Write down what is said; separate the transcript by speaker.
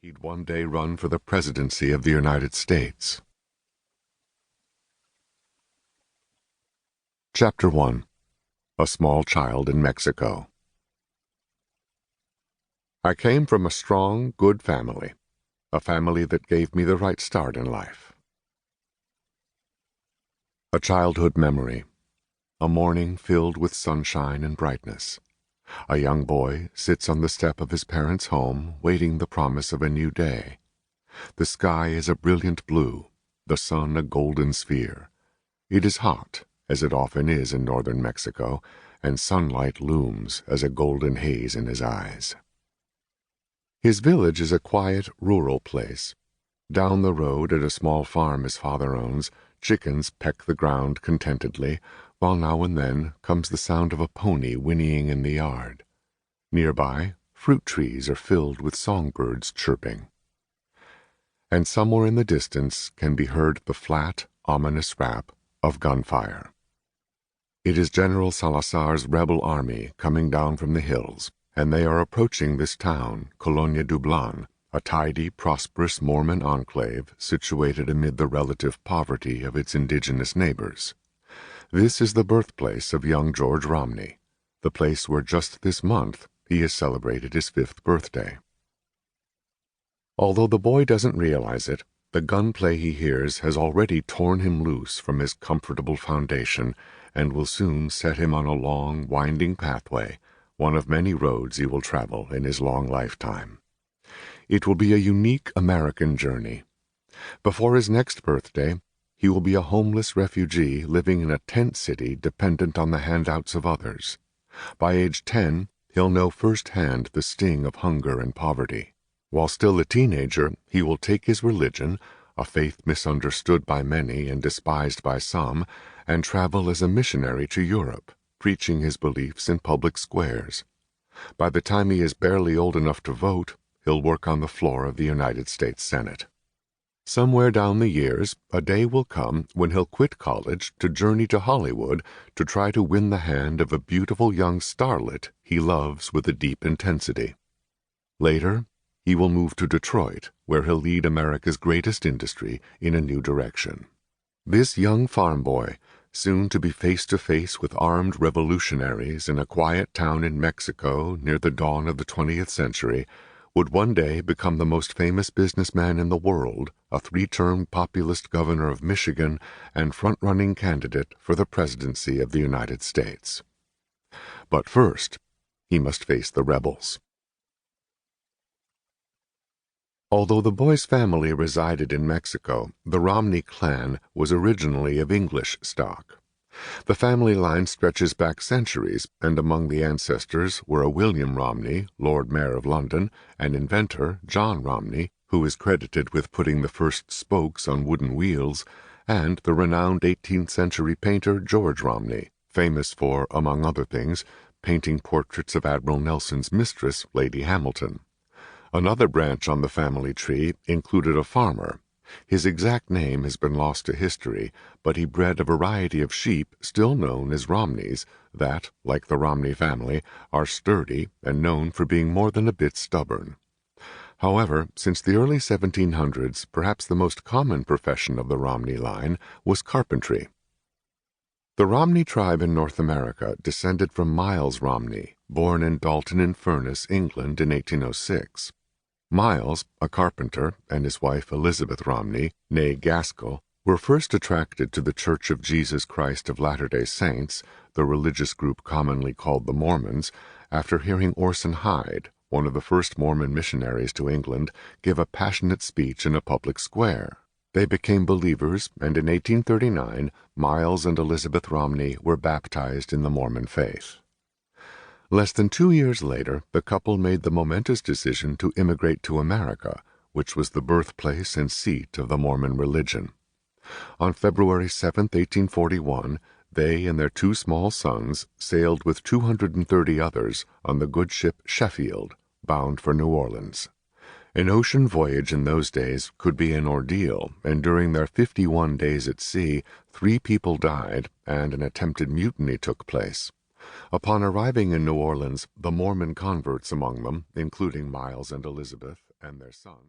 Speaker 1: he'd one day run for the presidency of the United States. Chapter 1. A Small Child in Mexico. I came from a strong, good family, a family that gave me the right start in life. A childhood memory, a morning filled with sunshine and brightness. A young boy sits on the step of his parents' home, waiting the promise of a new day. The sky is a brilliant blue, the sun a golden sphere. It is hot, as it often is in northern Mexico, and sunlight looms as a golden haze in his eyes. His village is a quiet, rural place. Down the road at a small farm his father owns, chickens peck the ground contentedly, while now and then comes the sound of a pony whinnying in the yard. Nearby, fruit trees are filled with songbirds chirping. And somewhere in the distance can be heard the flat, ominous rap of gunfire. It is General Salazar's rebel army coming down from the hills, and they are approaching this town, Colonia Dublan, a tidy, prosperous Mormon enclave situated amid the relative poverty of its indigenous neighbors. This is the birthplace of young George Romney, the place where just this month he has celebrated his 5th birthday. Although the boy doesn't realize it, the gunplay he hears has already torn him loose from his comfortable foundation and will soon set him on a long, winding pathway, one of many roads he will travel in his long lifetime. It will be a unique American journey. Before his next birthday, he will be a homeless refugee living in a tent city dependent on the handouts of others. By age 10, he'll know firsthand the sting of hunger and poverty. While still a teenager, he will take his religion, a faith misunderstood by many and despised by some, and travel as a missionary to Europe, preaching his beliefs in public squares. By the time he is barely old enough to vote, he'll work on the floor of the United States Senate. Somewhere down the years, a day will come when he'll quit college to journey to Hollywood to try to win the hand of a beautiful young starlet he loves with a deep intensity. Later, he will move to Detroit, where he'll lead America's greatest industry in a new direction. This young farm boy, soon to be face to face with armed revolutionaries in a quiet town in Mexico near the dawn of the 20th century, would one day become the most famous businessman in the world, a 3-term populist governor of Michigan, and front-running candidate for the presidency of the United States. But first, he must face the rebels. Although the boy's family resided in Mexico, the Romney clan was originally of English stock. The family line stretches back centuries, and among the ancestors were a William Romney, Lord Mayor of London, an inventor, John Romney, who is credited with putting the first spokes on wooden wheels, and the renowned 18th-century painter George Romney, famous for, among other things, painting portraits of Admiral Nelson's mistress, Lady Hamilton. Another branch on the family tree included a farmer. His exact name has been lost to history, but he bred a variety of sheep still known as Romneys that, like the Romney family, are sturdy and known for being more than a bit stubborn. However, since the early 1700s, perhaps the most common profession of the Romney line was carpentry. The Romney tribe in North America descended from Miles Romney, born in Dalton-in-Furness, England in 1806. Miles, a carpenter, and his wife Elizabeth Romney, née Gaskell, were first attracted to the Church of Jesus Christ of Latter-day Saints, the religious group commonly called the Mormons, after hearing Orson Hyde, one of the first Mormon missionaries to England, give a passionate speech in a public square. They became believers, and in 1839, Miles and Elizabeth Romney were baptized in the Mormon faith. Less than 2 years later, the couple made the momentous decision to immigrate to America, which was the birthplace and seat of the Mormon religion. On February 7, 1841, they and their 2 small sons sailed with 230 others on the good ship Sheffield, bound for New Orleans. An ocean voyage in those days could be an ordeal, and during their 51 days at sea, 3 people died and an attempted mutiny took place. Upon arriving in New Orleans, the Mormon converts among them, including Miles and Elizabeth and their son,